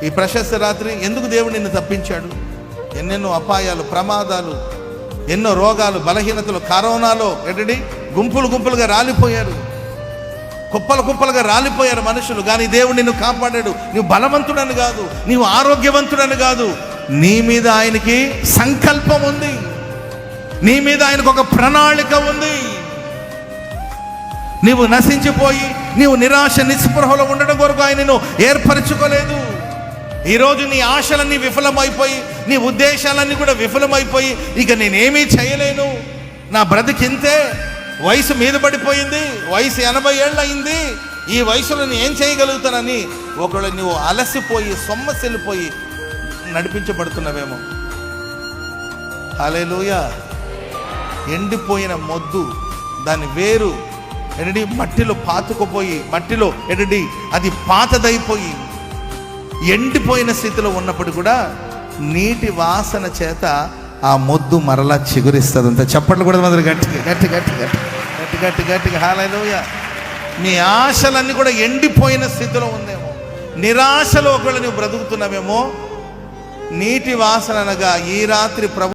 ఈ ప్రశస్త రాత్రి ఎందుకు దేవుడు నిన్ను తప్పించాడు? ఎన్నెన్నో అపాయాలు, ప్రమాదాలు, ఎన్నో రోగాలు, బలహీనతలు, కరోనాలో గుంపులు గుంపులుగా రాలిపోయారు, కుప్పలుగా రాలిపోయారు మనుషులు. కానీ దేవుడు నిన్ను కాపాడాడు. నువ్వు బలవంతుడని కాదు, నీవు ఆరోగ్యవంతుడని కాదు, నీ మీద ఆయనకి సంకల్పం ఉంది, నీ మీద ఆయనకు ఒక ప్రణాళిక ఉంది. నీవు నశించిపోయి నీవు నిరాశ నిస్పృహలో ఉండడం కొరకు ఆయనను ఏర్పరచుకోలేదు. ఈరోజు నీ ఆశలన్నీ విఫలమైపోయి, నీ ఉద్దేశాలన్నీ కూడా విఫలమైపోయి, ఇక నేనేమీ చేయలేను, నా బ్రతికింతే, వయసు మీద పడిపోయింది, వయసు 80 ఏళ్ళు అయింది, ఈ వయసులో నేను ఏం చేయగలుగుతానని ఒకవేళ నువ్వు అలసిపోయి సొమ్మసిల్లిపోయి నడిపించబడుతున్నావేమో. హల్లెలూయా. ఎండిపోయిన మొద్దు, దాని వేరు మట్టిలో పాతుకుపోయి, మట్టిలో అది పాతదైపోయి ఎండిపోయిన స్థితిలో ఉన్నప్పుడు కూడా నీటి వాసన చేత ఆ మొద్దు మరలా చిగురిస్తుంది. అంత చప్పట్లు కూడా మొదలు గట్టిగా హల్లెలూయా. నీ ఆశలన్నీ కూడా ఎండిపోయిన స్థితిలో ఉందేమో, నిరాశలో ఒకవేళ నువ్వు బ్రతుకుతున్నావేమో. నీటి వాసన అనగా ఈ రాత్రి ప్రభు